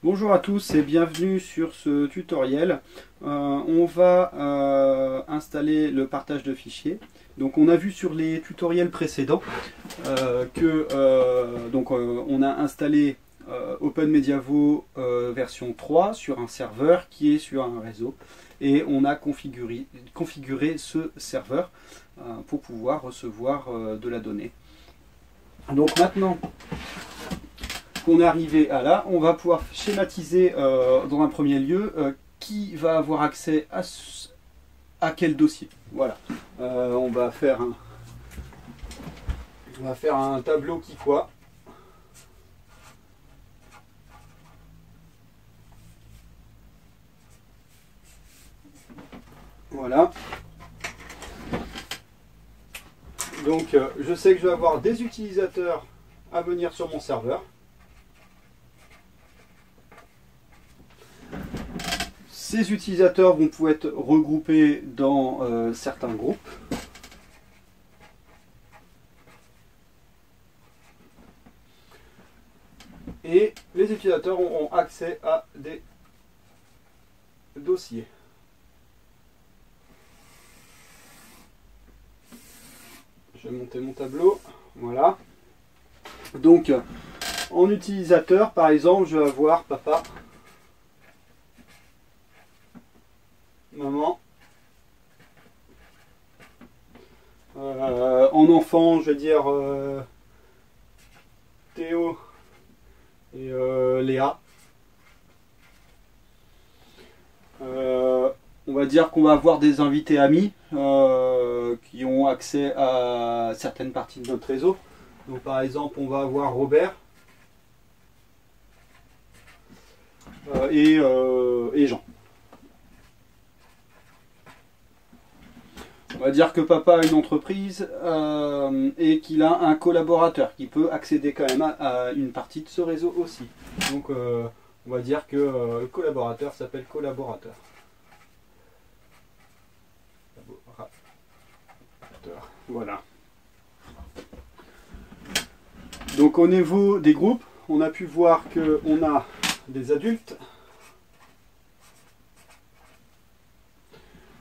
Bonjour à tous et bienvenue sur ce tutoriel. On va installer le partage de fichiers. Donc on a vu sur les tutoriels précédents on a installé OpenMediavo version 3 sur un serveur qui est sur un réseau et on a configuré ce serveur pour pouvoir recevoir de la donnée. Donc maintenant qu'on est arrivé à là, on va pouvoir schématiser dans un premier lieu qui va avoir accès à quel dossier. Voilà. On va faire un tableau qui quoi. Voilà. Donc je sais que je vais avoir des utilisateurs à venir sur mon serveur. Ces utilisateurs vont pouvoir être regroupés dans certains groupes. Et les utilisateurs auront accès à des dossiers. Je vais monter mon tableau. Voilà. Donc, en utilisateur, par exemple, je vais avoir papa, maman. En enfant, je vais dire Théo et Léa. On va dire qu'on va avoir des invités amis qui ont accès à certaines parties de notre réseau. Donc par exemple, on va avoir Robert et Jean. On va dire que papa a une entreprise et qu'il a un collaborateur qui peut accéder quand même à une partie de ce réseau aussi. Donc on va dire que le collaborateur s'appelle collaborateur. Voilà. Donc au niveau des groupes, on a pu voir qu'on a des adultes.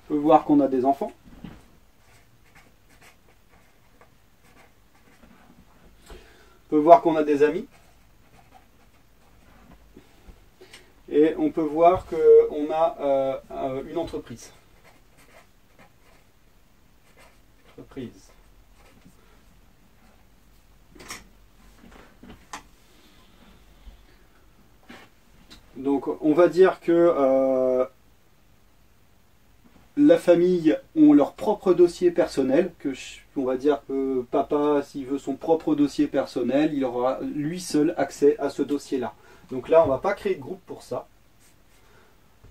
On peut voir qu'on a des enfants. On peut voir qu'on a des amis. Et on peut voir qu'on a une entreprise. Donc on va dire que la famille ont leur propre dossier personnel, on va dire que papa, s'il veut son propre dossier personnel, il aura lui seul accès à ce dossier-là. Donc là, on ne va pas créer de groupe pour ça.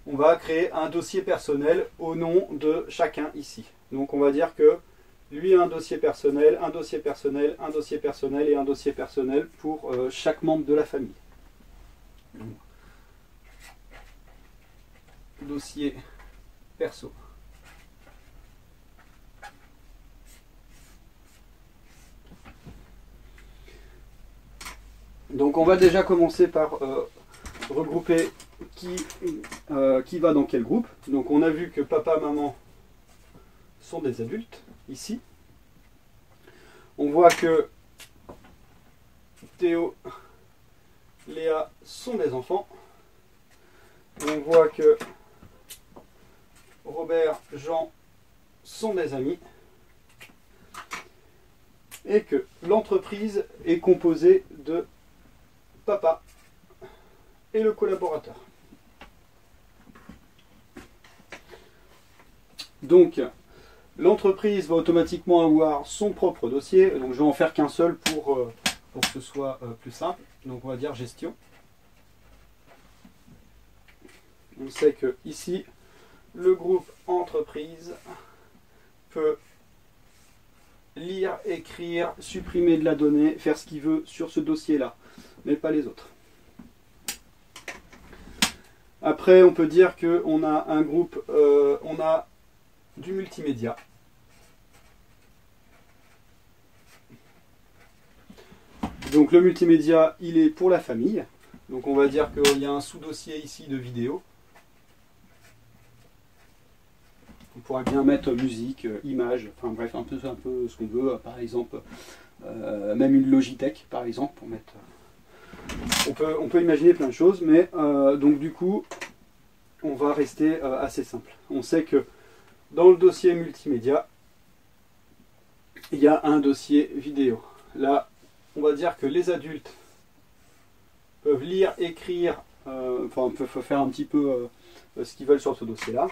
On va créer un dossier personnel au nom de chacun ici. Donc on va dire que lui a un dossier personnel, un dossier personnel, un dossier personnel et un dossier personnel pour chaque membre de la famille. Dossier perso. Donc on va déjà commencer par regrouper qui va dans quel groupe. Donc on a vu que papa, maman sont des adultes, ici. On voit que Théo, Léa sont des enfants. On voit que Robert, Jean sont des amis. Et que l'entreprise est composée de papa et le collaborateur. Donc, l'entreprise va automatiquement avoir son propre dossier. Donc, je vais en faire qu'un seul pour que ce soit plus simple. Donc, on va dire gestion. On sait que ici, le groupe entreprise peut lire, écrire, supprimer de la donnée, faire ce qu'il veut sur ce dossier-là, mais pas les autres. Après, on peut dire qu'on a un groupe, on a du multimédia. Donc le multimédia, il est pour la famille. Donc on va dire qu'il y a un sous-dossier ici de vidéo. On pourrait bien mettre musique, images, enfin bref, un peu ce qu'on veut. Par exemple, même une Logitech, par exemple, pour mettre... On peut imaginer plein de choses, mais donc du coup, on va rester assez simple. On sait que dans le dossier multimédia, il y a un dossier vidéo. Là, on va dire que les adultes peuvent lire, écrire, enfin peuvent faire un petit peu ce qu'ils veulent sur ce dossier-là.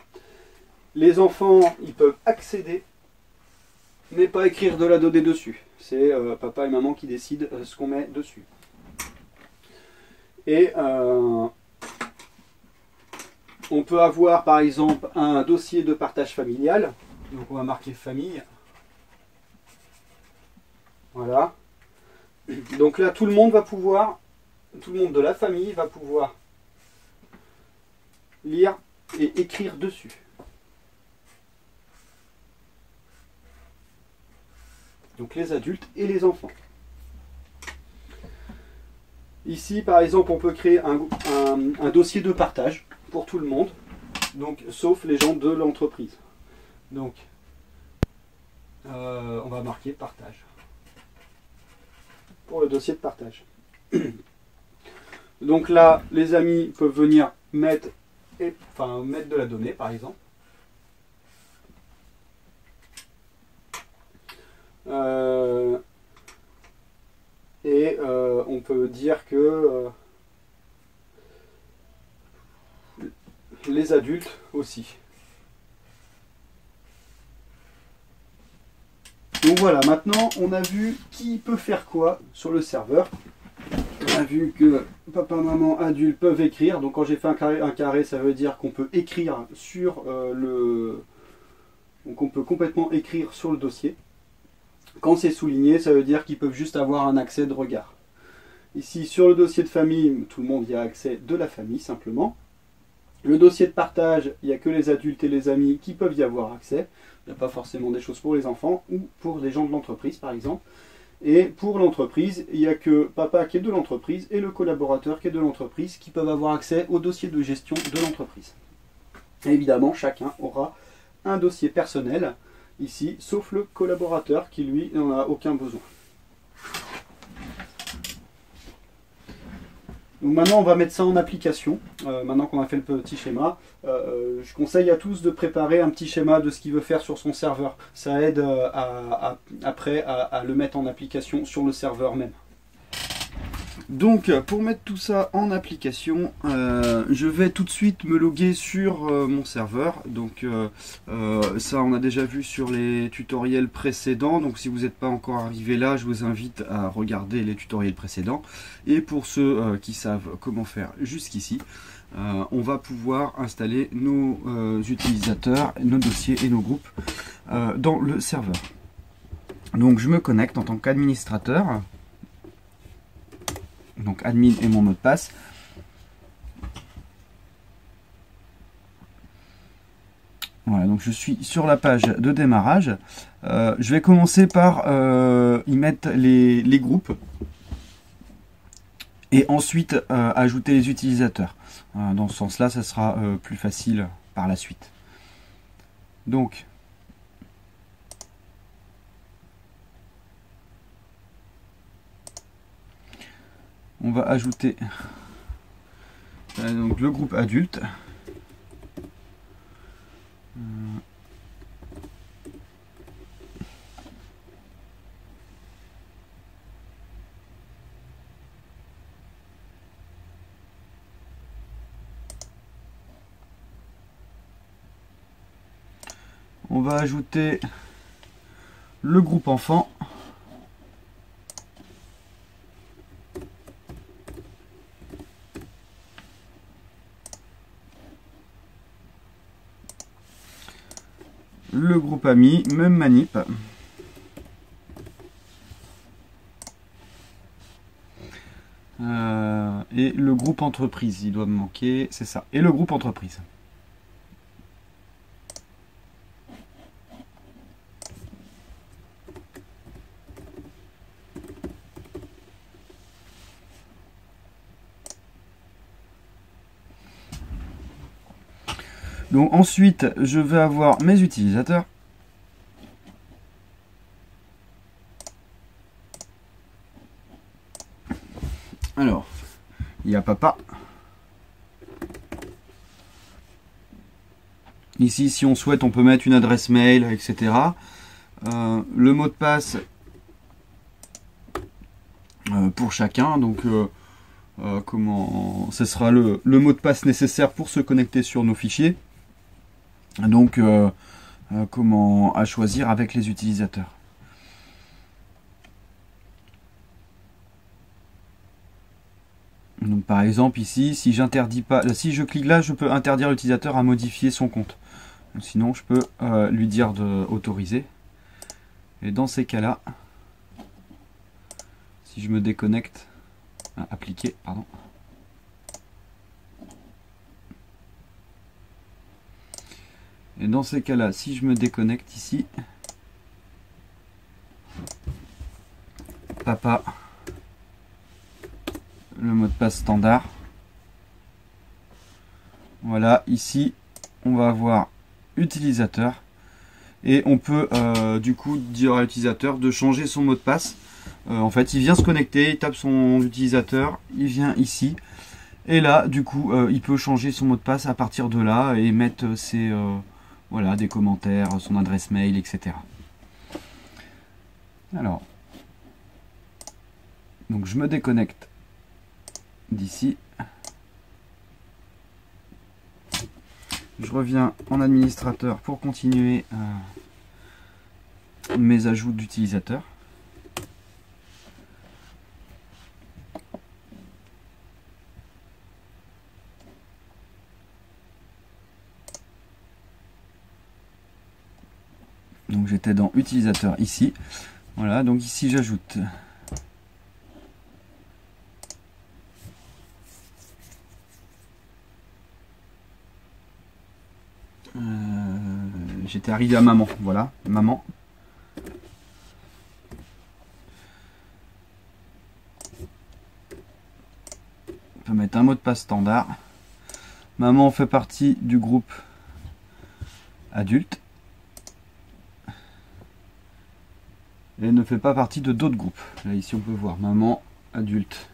Les enfants, ils peuvent accéder, mais pas écrire de la donnée dessus. C'est papa et maman qui décident ce qu'on met dessus. Et on peut avoir par exemple un dossier de partage familial. Donc on va marquer famille. Voilà. Donc là, tout le monde de la famille va pouvoir lire et écrire dessus. Donc les adultes et les enfants. Ici, par exemple, on peut créer un dossier de partage pour tout le monde, donc sauf les gens de l'entreprise. Donc, on va marquer partage pour le dossier de partage. Donc là, les amis peuvent venir mettre de la donnée, par exemple. On peut dire que les adultes aussi. Donc voilà, maintenant on a vu qui peut faire quoi sur le serveur. On a vu que papa, maman, adultes peuvent écrire. Donc quand j'ai fait un carré, ça veut dire qu'on peut écrire sur Donc on peut complètement écrire sur le dossier. Quand c'est souligné, ça veut dire qu'ils peuvent juste avoir un accès de regard. Ici, sur le dossier de famille, tout le monde y a accès de la famille, simplement. Le dossier de partage, il n'y a que les adultes et les amis qui peuvent y avoir accès. Il n'y a pas forcément des choses pour les enfants ou pour les gens de l'entreprise, par exemple. Et pour l'entreprise, il n'y a que papa qui est de l'entreprise et le collaborateur qui est de l'entreprise qui peuvent avoir accès au dossier de gestion de l'entreprise. Évidemment, chacun aura un dossier personnel ici, sauf le collaborateur qui, lui, n'en a aucun besoin. Donc maintenant, on va mettre ça en application. Maintenant qu'on a fait le petit schéma, je conseille à tous de préparer un petit schéma de ce qu'il veut faire sur son serveur. Ça aide après à le mettre en application sur le serveur même. Donc pour mettre tout ça en application, je vais tout de suite me loguer sur mon serveur. Donc ça on a déjà vu sur les tutoriels précédents. Donc si vous n'êtes pas encore arrivé là, je vous invite à regarder les tutoriels précédents. Et pour ceux qui savent comment faire jusqu'ici, on va pouvoir installer nos utilisateurs, nos dossiers et nos groupes dans le serveur. Donc je me connecte en tant qu'administrateur. Donc admin et mon mot de passe. Voilà, donc je suis sur la page de démarrage. Je vais commencer par y mettre les groupes et ensuite ajouter les utilisateurs. Dans ce sens-là, ça sera plus facile par la suite. Donc, on va ajouter donc le groupe adulte. On va ajouter le groupe enfant. Le groupe amis, même manip. Et le groupe entreprise, il doit me manquer, c'est ça. Et le groupe entreprise. Donc ensuite, je vais avoir mes utilisateurs. Alors, il y a papa. Ici, si on souhaite, on peut mettre une adresse mail, etc. Le mot de passe pour chacun. Donc, ce sera le mot de passe nécessaire pour se connecter sur nos fichiers. Donc, comment à choisir avec les utilisateurs. Donc par exemple ici, si j'interdis pas, si je clique là, je peux interdire l'utilisateur à modifier son compte. Sinon, je peux lui dire d'autoriser. Et dans ces cas-là, si je me déconnecte, appliquer, pardon. Et dans ces cas-là, si je me déconnecte ici, papa, le mot de passe standard. Voilà, ici, on va avoir utilisateur. Et on peut du coup dire à l'utilisateur de changer son mot de passe. En fait, il vient se connecter, il tape son utilisateur, il vient ici. Et là, du coup, il peut changer son mot de passe à partir de là et mettre ses, voilà, des commentaires, son adresse mail, etc. Alors, donc je me déconnecte d'ici. Je reviens en administrateur pour continuer mes ajouts d'utilisateurs. Donc j'étais dans utilisateur ici. Voilà, donc ici j'ajoute j'étais arrivé à maman, voilà, maman. On peut mettre un mot de passe standard. Maman fait partie du groupe adulte. Et ne fait pas partie de d'autres groupes. Là ici on peut voir maman, adulte.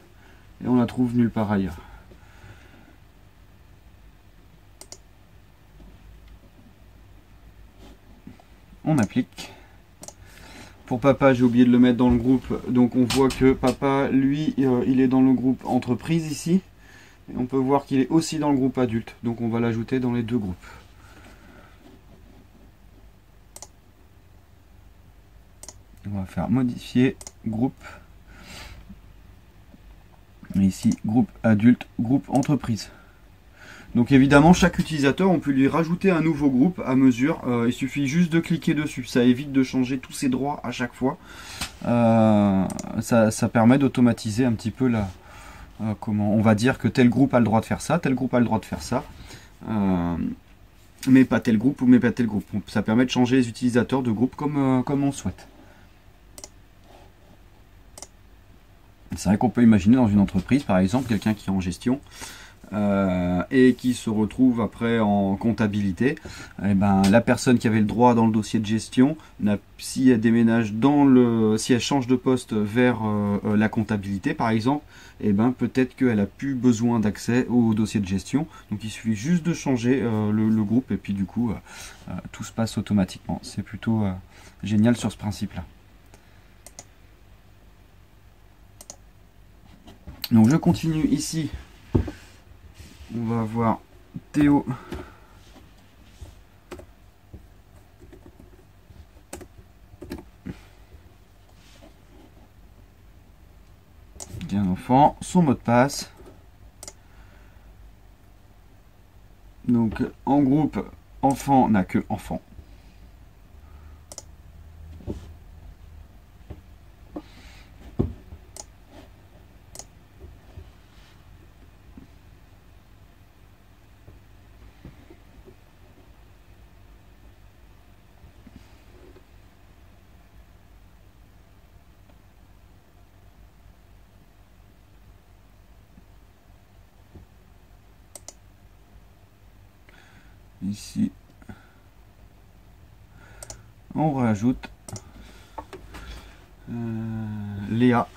Et on la trouve nulle part ailleurs. On applique. Pour papa, j'ai oublié de le mettre dans le groupe. Donc on voit que papa, lui, il est dans le groupe entreprise ici. Et on peut voir qu'il est aussi dans le groupe adulte. Donc on va l'ajouter dans les deux groupes. On va faire modifier groupe. Et ici, groupe adulte, groupe entreprise. Donc évidemment, chaque utilisateur, on peut lui rajouter un nouveau groupe à mesure. Il suffit juste de cliquer dessus. Ça évite de changer tous ses droits à chaque fois. Ça permet d'automatiser un petit peu la... comment on va dire que tel groupe a le droit de faire ça, tel groupe a le droit de faire ça. Mais pas tel groupe ou mais pas tel groupe. Ça permet de changer les utilisateurs de groupe comme on souhaite. C'est vrai qu'on peut imaginer dans une entreprise, par exemple, quelqu'un qui est en gestion et qui se retrouve après en comptabilité. Et ben, la personne qui avait le droit dans le dossier de gestion, si elle déménage si elle change de poste vers la comptabilité, par exemple, et ben peut-être qu'elle a plus besoin d'accès au dossier de gestion. Donc il suffit juste de changer le groupe et puis du coup tout se passe automatiquement. C'est plutôt génial sur ce principe-là. Donc je continue ici. On va avoir Théo. Un enfant, son mot de passe. Donc en groupe, enfant n'a que enfant. Ici, on rajoute Léa.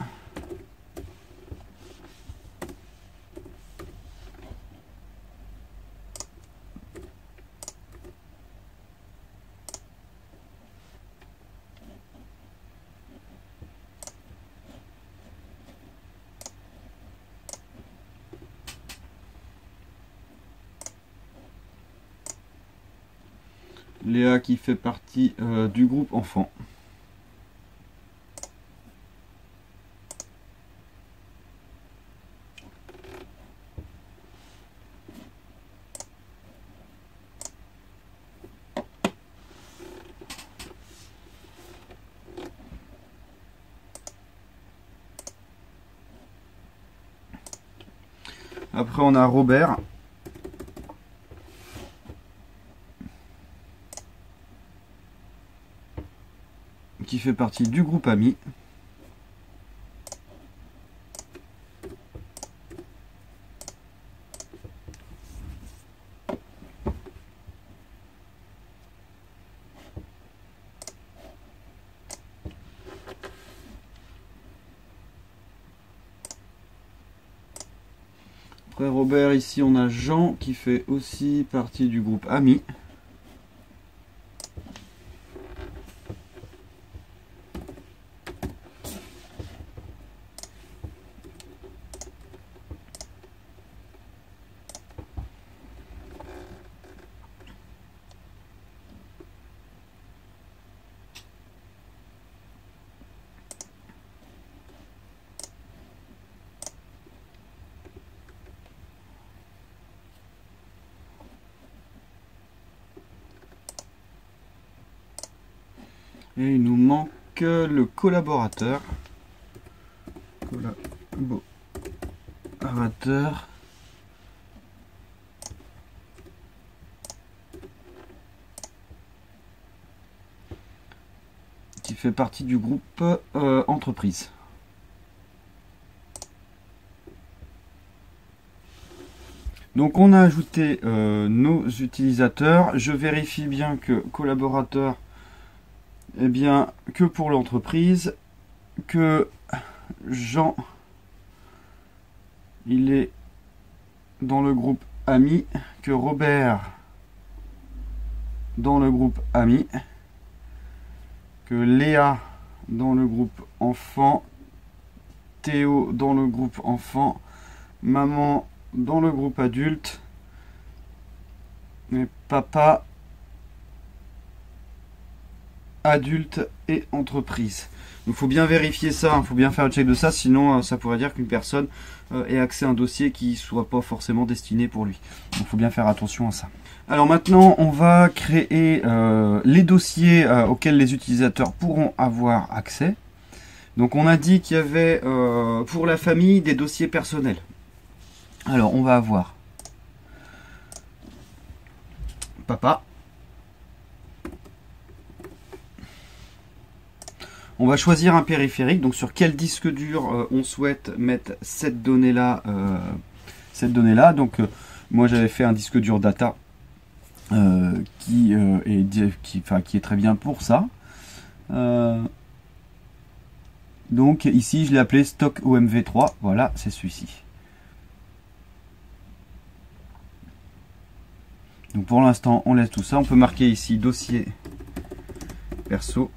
Léa qui fait partie du groupe enfant. Après on a Robert. Qui fait partie du groupe ami. Après Robert, ici on a Jean qui fait aussi partie du groupe ami. Et il nous manque le collaborateur. Collaborateur. Qui fait partie du groupe entreprise. Donc on a ajouté nos utilisateurs. Je vérifie bien que collaborateur, eh bien, que pour l'entreprise, que Jean, il est dans le groupe ami, que Robert dans le groupe ami, que Léa dans le groupe enfant, Théo dans le groupe enfant, maman dans le groupe adulte, et papa adulte et entreprise. Il faut bien vérifier ça, il faut bien faire le check de ça, sinon ça pourrait dire qu'une personne ait accès à un dossier qui ne soit pas forcément destiné pour lui. Donc il faut bien faire attention à ça. Alors maintenant, on va créer les dossiers auxquels les utilisateurs pourront avoir accès. Donc on a dit qu'il y avait pour la famille des dossiers personnels. Alors on va avoir papa. On va choisir un périphérique, donc sur quel disque dur on souhaite mettre cette donnée-là. Donc moi j'avais fait un disque dur data qui est très bien pour ça. Donc ici je l'ai appelé stock OMV3, voilà, c'est celui-ci. Donc pour l'instant on laisse tout ça, on peut marquer ici dossier perso.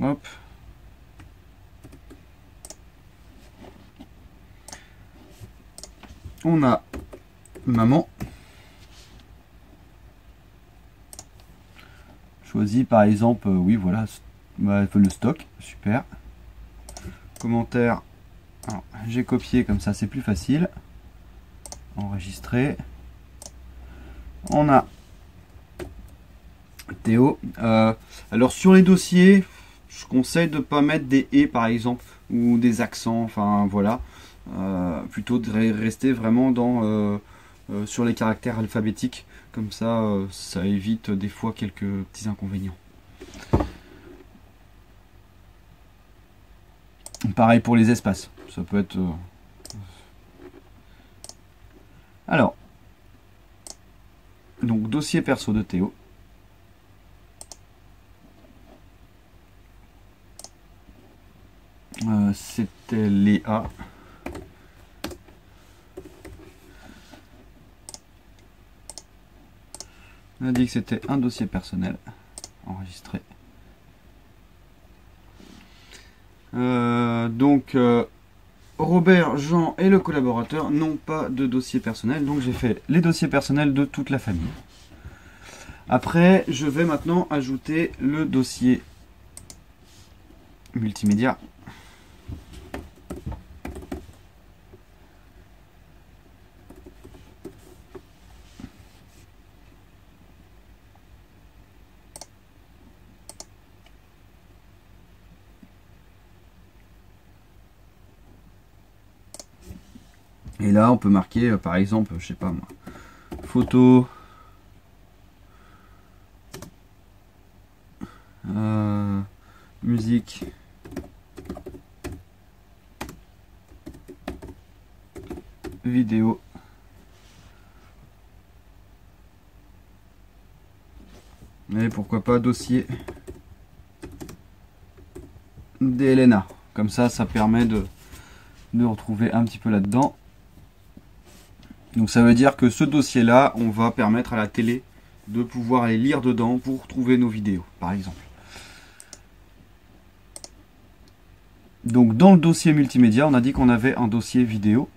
Hop. On a maman. Choisis par exemple, oui voilà, le stock, super. Commentaire, j'ai copié comme ça c'est plus facile. Enregistrer. On a Théo. Alors sur les dossiers, je conseille de ne pas mettre des et par exemple ou des accents, enfin voilà, plutôt de rester vraiment dans sur les caractères alphabétiques, comme ça ça évite des fois quelques petits inconvénients. Pareil pour les espaces, ça peut être Alors, donc dossier perso de Théo. C'était Léa. On a dit que c'était un dossier personnel enregistré. Donc Robert, Jean et le collaborateur n'ont pas de dossier personnel, donc j'ai fait les dossiers personnels de toute la famille. Après, je vais maintenant ajouter le dossier multimédia. Et là, on peut marquer, par exemple, je sais pas moi, photo, musique, vidéo, et pourquoi pas dossier d'Elena. Comme ça permet de retrouver un petit peu là-dedans. Donc ça veut dire que ce dossier-là, on va permettre à la télé de pouvoir aller lire dedans pour trouver nos vidéos, par exemple. Donc dans le dossier multimédia, on a dit qu'on avait un dossier vidéo.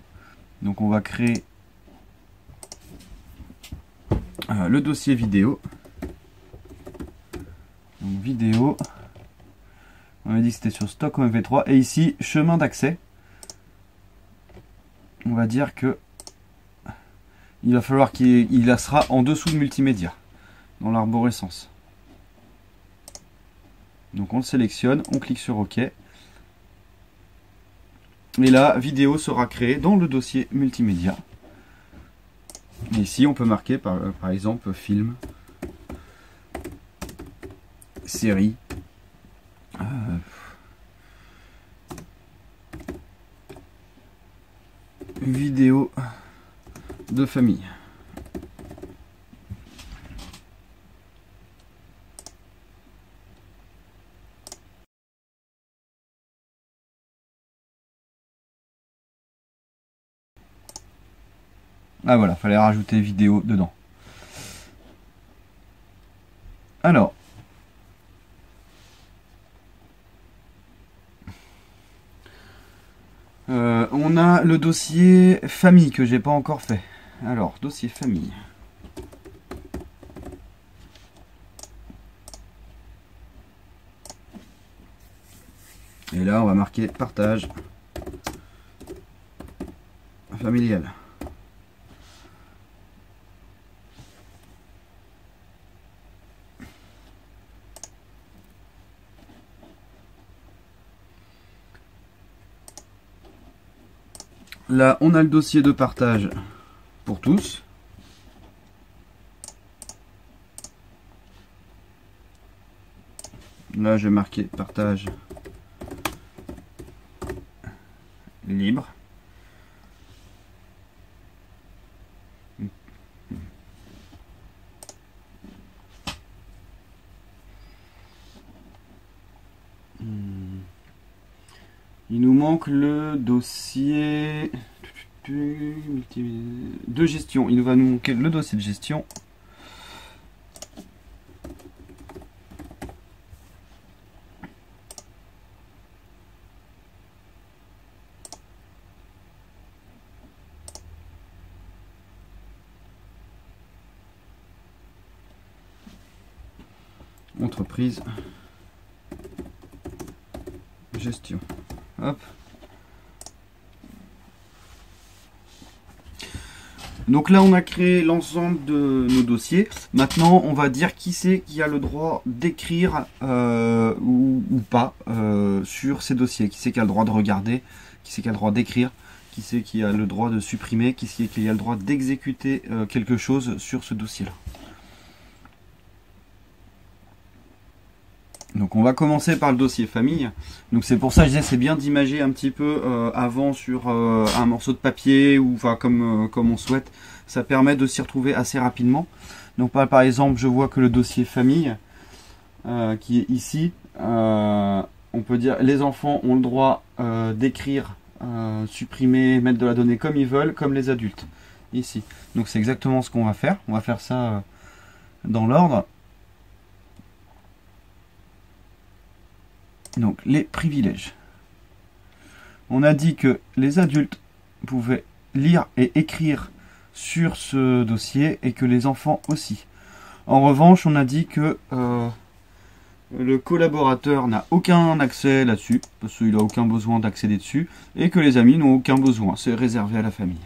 Donc on va créer le dossier vidéo. Donc vidéo. On a dit que c'était sur stock MP3. Et ici, chemin d'accès. On va dire que il va falloir qu'il sera en dessous de multimédia, dans l'arborescence. Donc on le sélectionne, on clique sur OK. Et là, vidéo sera créée dans le dossier multimédia. Et ici, on peut marquer par exemple film, série, vidéo de famille. Ah voilà, fallait rajouter vidéo dedans. Alors, on a le dossier famille que j'ai pas encore fait. Alors, dossier famille. Et là, on va marquer partage familial. Là, on a le dossier de partage pour tous. Là, je vais marquer partage libre. Il nous manque le dossier de gestion. Il va nous manquer le dossier de gestion. Entreprise. Gestion. Hop. Donc là, on a créé l'ensemble de nos dossiers. Maintenant, on va dire qui c'est qui a le droit d'écrire ou pas sur ces dossiers. Qui c'est qui a le droit de regarder, qui c'est qui a le droit d'écrire, qui c'est qui a le droit de supprimer, qui c'est qui a le droit d'exécuter quelque chose sur ce dossier-là. Donc on va commencer par le dossier famille. Donc c'est pour ça que je disais c'est bien d'imager un petit peu avant sur un morceau de papier ou enfin comme on souhaite. Ça permet de s'y retrouver assez rapidement. Donc par exemple je vois que le dossier famille qui est ici, on peut dire les enfants ont le droit d'écrire, supprimer, mettre de la donnée comme ils veulent, comme les adultes ici. Donc c'est exactement ce qu'on va faire. On va faire ça dans l'ordre. Donc les privilèges. On a dit que les adultes pouvaient lire et écrire sur ce dossier et que les enfants aussi. En revanche, on a dit que le collaborateur n'a aucun accès là-dessus, parce qu'il n'a aucun besoin d'accéder dessus, et que les amis n'ont aucun besoin, c'est réservé à la famille.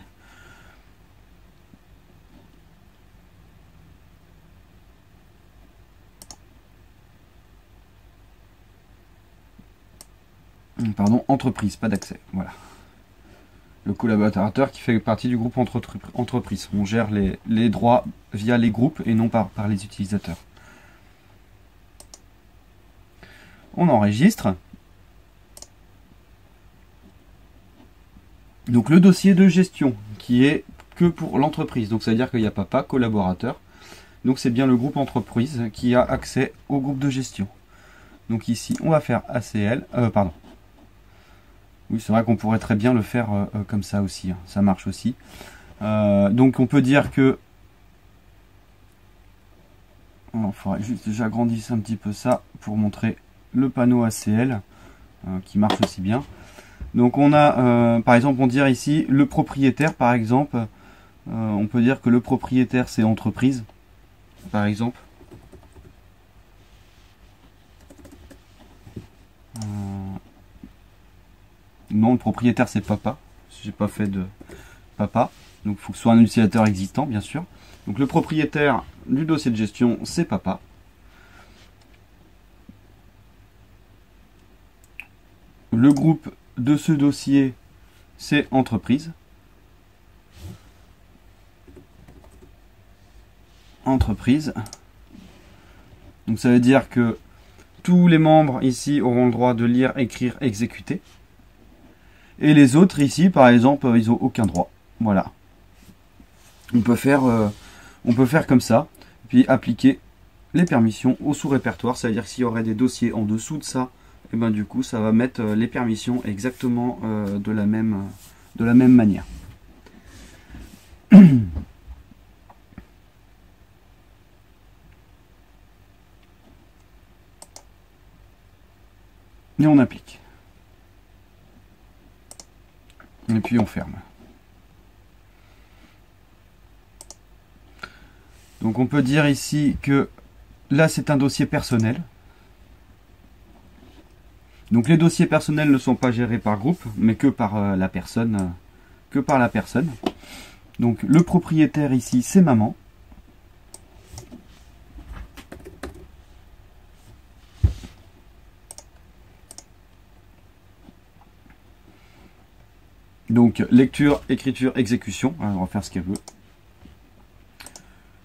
Pardon, entreprise, pas d'accès, voilà. Le collaborateur qui fait partie du groupe entreprise. On gère les droits via les groupes et non par les utilisateurs. On enregistre. Donc le dossier de gestion qui est que pour l'entreprise. Donc ça veut dire qu'il n'y a pas collaborateur. Donc c'est bien le groupe entreprise qui a accès au groupe de gestion. Donc ici on va faire ACL. Pardon. Oui, c'est vrai qu'on pourrait très bien le faire comme ça aussi. Hein. Ça marche aussi. Donc on peut dire que... Il faudrait juste que j'agrandisse un petit peu ça pour montrer le panneau ACL qui marche aussi bien. Donc on a, par exemple, on dirait ici le propriétaire, par exemple. On peut dire que le propriétaire c'est entreprise, par exemple. Non, le propriétaire c'est papa. J'ai pas fait de papa. Donc il faut que ce soit un utilisateur existant, bien sûr. Donc le propriétaire du dossier de gestion c'est papa. Le groupe de ce dossier c'est entreprise. Entreprise. Donc ça veut dire que tous les membres ici auront le droit de lire, écrire, exécuter. Et les autres ici, par exemple, ils n'ont aucun droit. Voilà. On peut faire comme ça, puis appliquer les permissions au sous-répertoire. Ça veut dire que s'il y aurait des dossiers en dessous de ça, et ben du coup, ça va mettre les permissions exactement de la même manière. Et on applique. Et puis on ferme. Donc on peut dire ici que là c'est un dossier personnel. Donc les dossiers personnels ne sont pas gérés par groupe, mais que par la personne. Donc le propriétaire ici c'est maman. Donc lecture, écriture, exécution. Alors, on va faire ce qu'elle veut.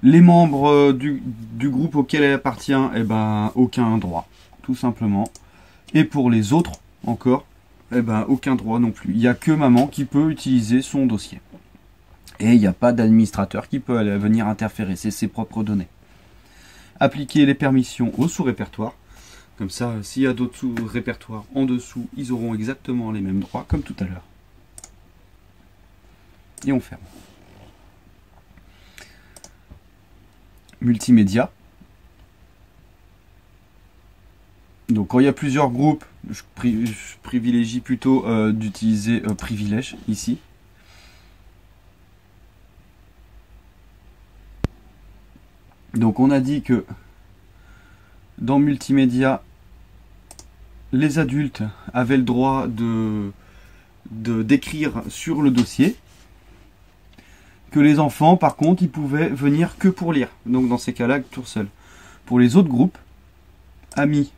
Les membres du groupe auquel elle appartient, eh ben, aucun droit, tout simplement. Et pour les autres, encore, eh ben, aucun droit non plus. Il n'y a que maman qui peut utiliser son dossier. Et il n'y a pas d'administrateur qui peut venir interférer, c'est ses propres données. Appliquer les permissions au sous-répertoire. Comme ça, s'il y a d'autres sous-répertoires en dessous, ils auront exactement les mêmes droits, comme tout à l'heure. Et on ferme. Multimédia. Donc quand il y a plusieurs groupes, je privilégie plutôt d'utiliser privilège ici. Donc on a dit que dans multimédia, les adultes avaient le droit d'écrire sur le dossier. Que les enfants, par contre, ils pouvaient venir que pour lire. Donc dans ces cas-là, tout seul. Pour les autres groupes, amis,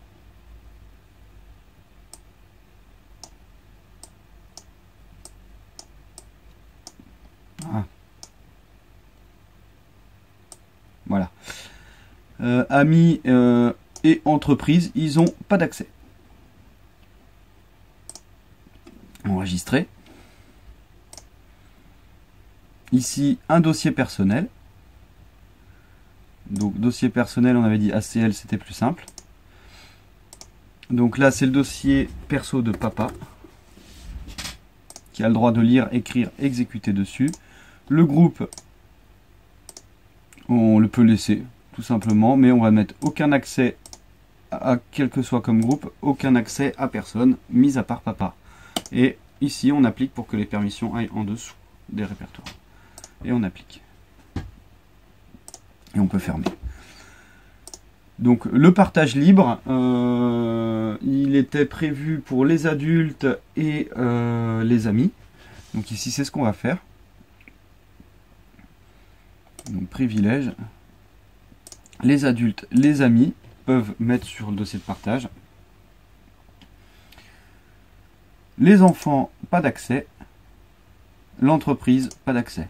voilà. Amis et entreprise, ils n'ont pas d'accès. Enregistrer. Ici, un dossier personnel. Donc, dossier personnel, on avait dit ACL, c'était plus simple. Donc là, c'est le dossier perso de papa, qui a le droit de lire, écrire, exécuter dessus. Le groupe, on le peut laisser, tout simplement, mais on va mettre aucun accès à quel que soit comme groupe, aucun accès à personne, mis à part papa. Et ici, on applique pour que les permissions aillent en dessous des répertoires. Et on applique. Et on peut fermer. Donc le partage libre, il était prévu pour les adultes et les amis. Donc ici, c'est ce qu'on va faire. Donc privilège. Les adultes, les amis peuvent mettre sur le dossier de partage. Les enfants, pas d'accès. L'entreprise, pas d'accès.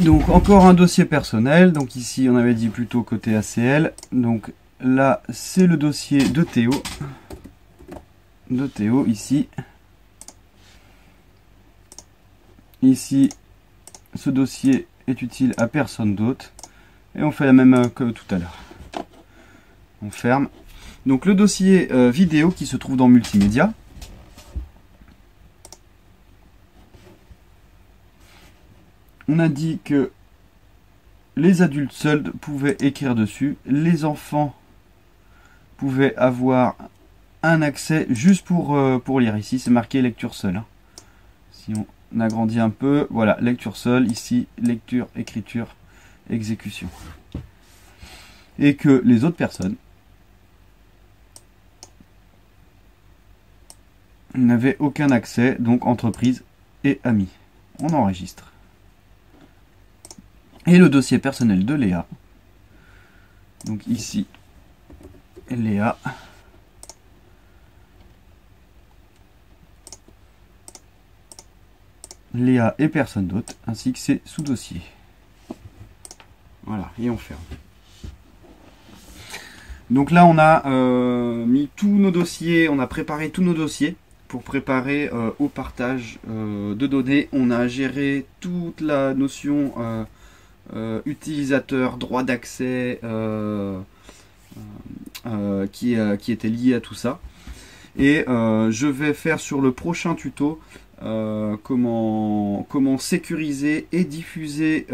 Donc encore un dossier personnel, donc ici on avait dit plutôt côté ACL, donc là c'est le dossier de Théo, ici, ce dossier est utile à personne d'autre, et on fait la même que tout à l'heure, on ferme. Donc le dossier vidéo qui se trouve dans multimédia, on a dit que les adultes seuls pouvaient écrire dessus, les enfants pouvaient avoir un accès juste pour lire. Ici, c'est marqué lecture seule. Hein. Si on agrandit un peu, voilà, lecture seule, ici, lecture, écriture, exécution. Et que les autres personnes n'avaient aucun accès, donc entreprise et amis. On enregistre. Et le dossier personnel de Léa. Donc ici, Léa. Léa et personne d'autre, ainsi que ses sous-dossiers. Voilà, et on ferme. Donc là, on a mis tous nos dossiers, on a préparé tous nos dossiers pour préparer au partage de données. On a géré toute la notion utilisateur, droit d'accès qui était lié à tout ça. Et je vais faire sur le prochain tuto comment sécuriser et diffuser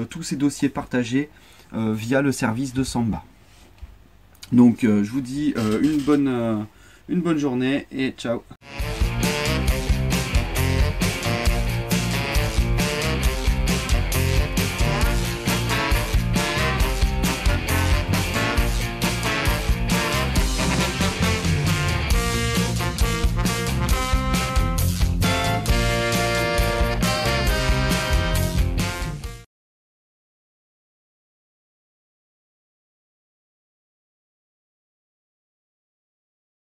tous ces dossiers partagés via le service de Samba. Donc je vous dis une bonne journée et ciao.